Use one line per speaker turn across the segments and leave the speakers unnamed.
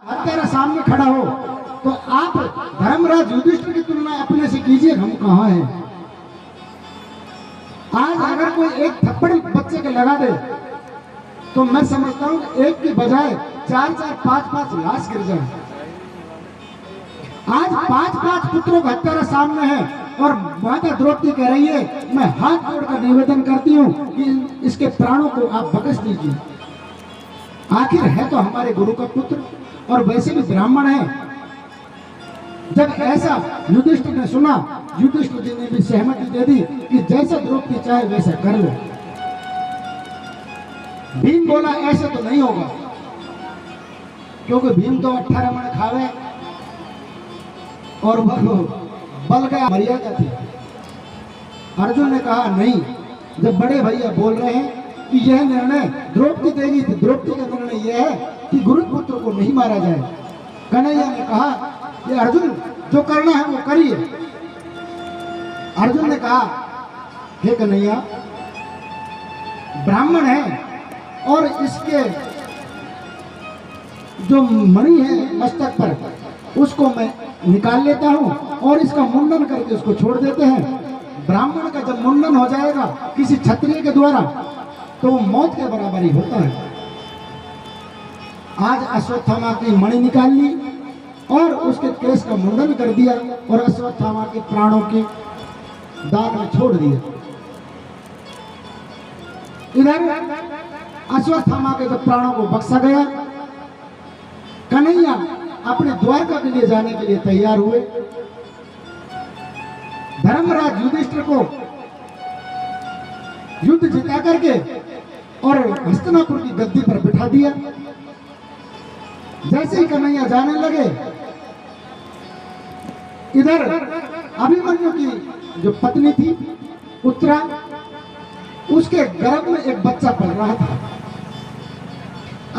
हत्यारा सामने खड़ा हो तो आप धर्मराज युधिष्ठिर की तुलना अपने से कीजिए, हम कहाँ हैं। आज अगर कोई एक थप्पड़ बच्चे के लगा दे तो मैं समझता हूँ एक की बजाय 4-4, 5-5 लाश गिर जाए। आज 5-5 पुत्रों का हत्यारा सामने है और माता द्रौपदी कह रही है मैं हाथ जोड़कर निवेदन करती हूँ कि इसके प्राणों को आप बख्श दीजिए। आखिर है तो हमारे गुरु का पुत्र और वैसे भी ब्राह्मण है। जब ऐसा युधिष्ठिर ने सुना, युधिष्ठिर जी ने भी सहमति दे दी कि जैसा द्रौपदी चाहे वैसा कर लो। भीम बोला ऐसे तो नहीं होगा, क्योंकि भीम तो 18 मन खावे और वो बल गया मर्यादा थी। अर्जुन ने कहा नहीं, जब बड़े भैया बोल रहे हैं कि यह निर्णय द्रौपदी देगी तो द्रौपदी का निर्णय यह है कि गुरुपुत्र को नहीं मारा जाए। कन्हैया ने कहा कि अर्जुन जो करना है वो करिए। अर्जुन ने कहा हे कन्हैया, ब्राह्मण है और इसके जो मणि है मस्तक पर उसको मैं निकाल लेता हूं और इसका मुंडन करके उसको छोड़ देते हैं। ब्राह्मण का जब मुंडन हो जाएगा किसी क्षत्रिय के द्वारा तो वो मौत के बराबर ही होता है। आज अश्वत्थामा की मणि निकाल ली और उसके केस का मुंडन कर दिया और अश्वत्थामा के प्राणों के दान में छोड़ दिया। इधर अश्वत्थामा के जब प्राणों को बख्शा गया, कन्हैया अपने द्वारका के लिए जाने के लिए तैयार हुए। धर्मराज युधिष्ठिर को युद्ध जिता करके और हस्तिनापुर की गद्दी पर बिठा दिया। जैसे ही कन्हैया जाने लगे, इधर अभिमन्यु की जो पत्नी थी उत्तरा, उसके गर्भ में एक बच्चा पल रहा था।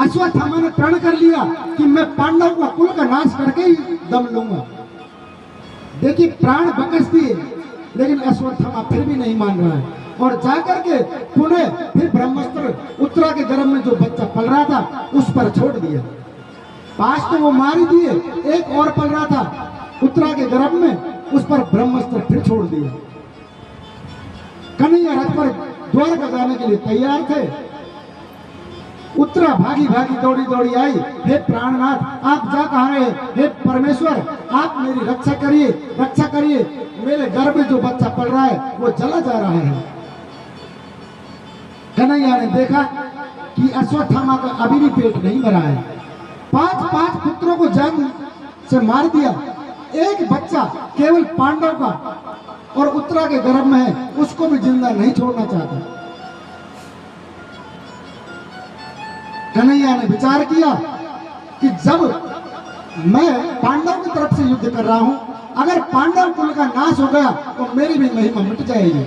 अश्वत्थामा ने प्रण कर लिया कि मैं पांडव का कुल का नाश करके ही दम लूंगा। देखिए प्राण बकस दिए, लेकिन अश्वत्थामा फिर भी नहीं मान रहा है और जाकर के पुनः फिर ब्रह्मास्त्र उत्तरा के गर्भ में जो बच्चा पल रहा था उस पर छोड़ दिया। 5 तो वो मार ही दिए, एक और पल रहा था उत्तरा के गर्भ में, उस पर ब्रह्मास्त्र फिर छोड़ दिया। कन्हैया रथ पर द्वारका जाने के लिए तैयार थे। उत्तरा भागी भागी दौड़ी दौड़ी आई, हे प्राणनाथ आप जा कहाँ रहे, हे परमेश्वर आप मेरी रक्षा करिए, रक्षा करिए, मेरे गर्भ में जो बच्चा पल रहा है वो चला जा रहा है। कन्हैया ने देखा कि अश्वत्थामा का अभी भी पेट नहीं भरा है। 5-5 पुत्रों को जन्म से मार दिया, एक बच्चा केवल पांडव का और उत्तरा के गर्भ में है, उसको भी जिंदा नहीं छोड़ना चाहता। कन्हैया ने विचार किया कि जब मैं पांडव की तरफ से युद्ध कर रहा हूं, अगर पांडव कुल का नाश हो गया तो मेरी भी महिमा मिट जाएगी।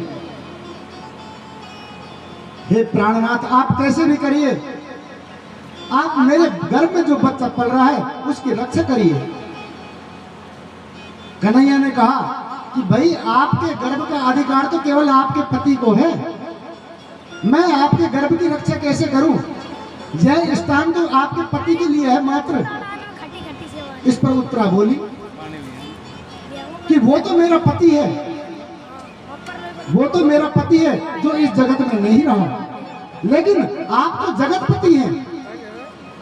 हे प्राणनाथ आप कैसे भी करिए, आप मेरे गर्भ में जो बच्चा पल रहा है उसकी रक्षा करिए। कन्हैया ने कहा कि भाई आपके गर्भ का अधिकार तो केवल आपके पति को है, मैं आपके गर्भ की रक्षा कैसे करूं? यह स्थान तो आपके पति के लिए है मात्र। इस पर उत्तरा बोली कि वो तो मेरा पति है, वो तो मेरा पति है जो इस जगत में नहीं रहा, लेकिन आप तो जगतपति हैं,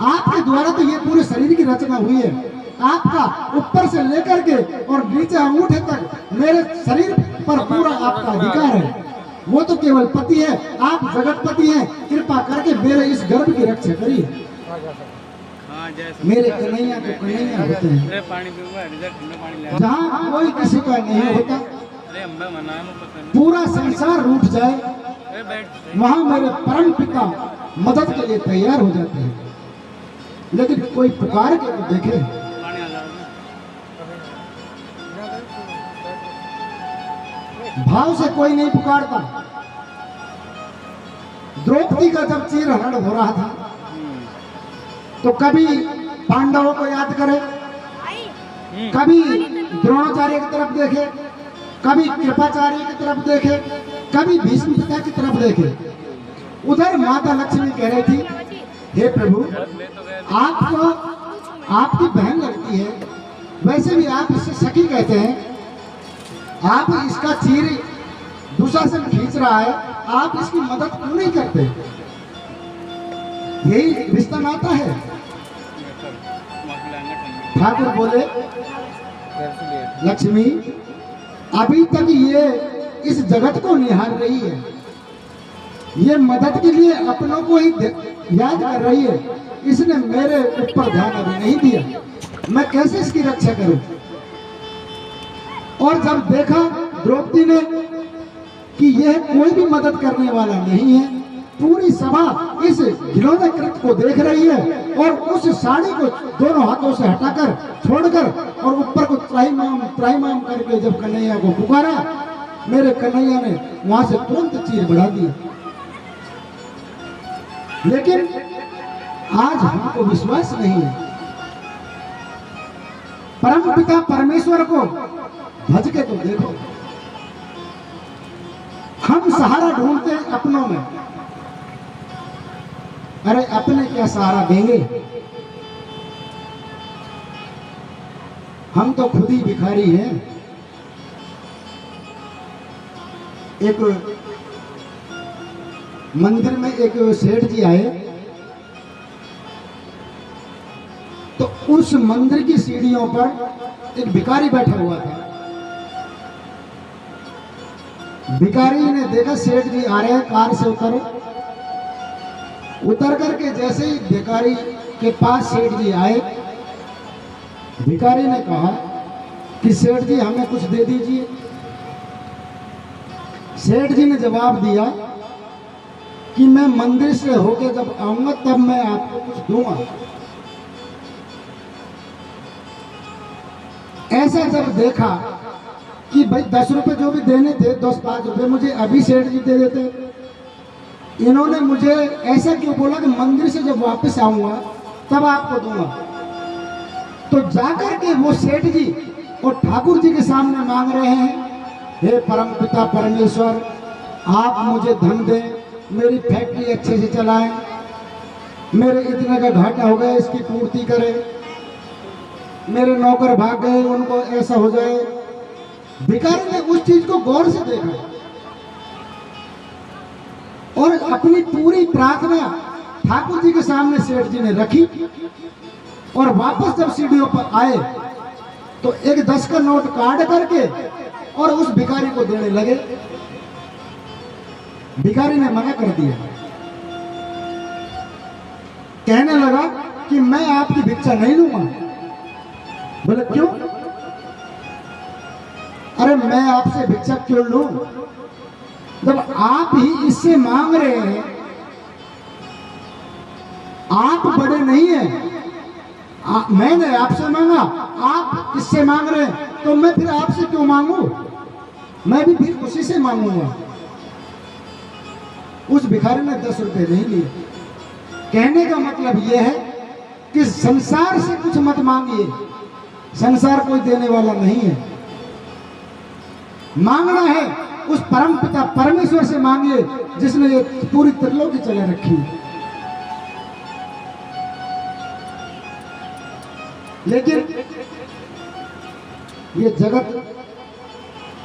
आपके द्वारा तो ये पूरे शरीर की रचना हुई है। आपका ऊपर से लेकर के और नीचे अंगूठे तक मेरे शरीर पर पूरा आपका अधिकार है। वो तो केवल पति है, आप जगतपति हैं, कृपा करके मेरे इस गर्भ की रक्षा करिए। मेरे कन्हैया तो कन्हैया होते हैं, जहाँ कोई किसी का नहीं होता, पूरा संसार रूठ जाए वहाँ मेरे परम पिता मदद के लिए तैयार हो जाते हैं। लेकिन कोई पुकार के तो देखे, भाव से कोई नहीं पुकारता। द्रौपदी का जब चीरहरण हो रहा था तो कभी पांडवों को याद करे, कभी द्रोणाचार्य की तरफ देखे, कभी कृपाचार्य की तरफ देखे, कभी भीष्म पिता की तरफ देखे। उधर माता लक्ष्मी कह रही थी हे प्रभु आपको आपकी बहन लगती है, वैसे भी आप इससे सखी कहते हैं। आप इसका चीर दुशासन खींच रहा है, आप इसकी मदद क्यों नहीं करते? यही रिश्ता नाता है। ठाकुर बोले, लक्ष्मी अभी तक ये इस जगत को निहार रही है, ये मदद के लिए अपनों को ही याद कर रही है, इसने मेरे ऊपर ध्यान अभी नहीं दिया, मैं कैसे इसकी रक्षा करूं? और जब देखा द्रौपदी ने कि यह कोई भी मदद करने वाला नहीं है, पूरी सभा इस घिनौने कृत्य को देख रही है और उस साड़ी को दोनों हाथों से हटाकर छोड़कर और ऊपर को त्राहिमाम करके जब कन्हैया को पुकारा, मेरे कन्हैया ने वहां से तुरंत चीर बढ़ा दी। लेकिन आज हमको विश्वास नहीं है। परम पिता परमेश्वर को भज के तो देखो, हम सहारा ढूंढते हैं अपनों में। अरे अपने क्या सहारा देंगे? हम तो खुद ही भिखारी हैं। एक मंदिर में एक सेठ जी आए, तो उस मंदिर की सीढ़ियों पर एक भिखारी बैठा हुआ था। भिखारी ने देखा सेठ जी आ रहे हैं, कार से उतर करके जैसे ही भिखारी के पास सेठ जी आए, भिखारी ने कहा कि सेठ जी हमें कुछ दे दीजिए। सेठ जी ने जवाब दिया कि मैं मंदिर से होके जब आऊंगा तब मैं आपको कुछ दूंगा। ऐसा जब देखा कि भाई 10 रुपए जो भी देने थे, 10-5 रुपए मुझे अभी सेठ जी दे देते, इन्होंने मुझे ऐसा क्यों बोला कि मंदिर से जब वापस आऊंगा तब आपको दूंगा। तो जाकर के वो सेठ जी और ठाकुर जी के सामने मांग रहे हैं, हे परम पिता परमेश्वर, आप मुझे धन दें, मेरी फैक्ट्री अच्छे से चलाएं, मेरे इतने का घाटा हो गया इसकी पूर्ति करें, मेरे नौकर भाग गए उनको ऐसा हो जाए। भिखारी ने उस चीज को गौर से देखा और अपनी पूरी प्रार्थना ठाकुर जी के सामने सेठ जी ने रखी और वापस जब सीढ़ियों पर आए तो एक 10 का नोट काट करके और उस भिखारी को देने लगे। भिखारी ने मना कर दिया, कहने लगा कि मैं आपकी भिक्षा नहीं लूंगा। बोले क्यों? अरे मैं आपसे भिक्षा क्यों लूं जब आप ही इससे मांग रहे हैं? आप बड़े नहीं हैं, मैंने आपसे मांगा, आप इससे मांग रहे हैं, तो मैं फिर आपसे क्यों मांगू? मैं भी फिर उसी से मांगूंगा। उस भिखारी ने 10 रुपए नहीं लिए। कहने का मतलब यह है कि संसार से कुछ मत मांगिए, संसार कोई देने वाला नहीं है। मांगना है उस परम पिता परमेश्वर से मांगिए जिसने ये पूरी त्रिलोकी चले रखी। लेकिन ये जगत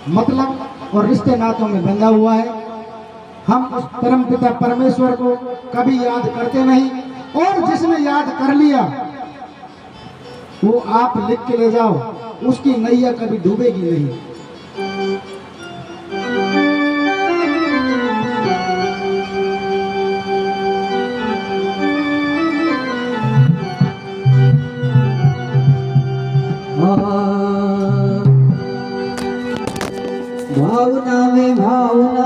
मतलब और रिश्ते नातों में बंधा हुआ है। हम उस परम पिता परमेश्वर को कभी याद करते नहीं, और जिसने याद कर लिया वो आप लिख के ले जाओ, उसकी नैया कभी डूबेगी नहीं।
भावना में भावना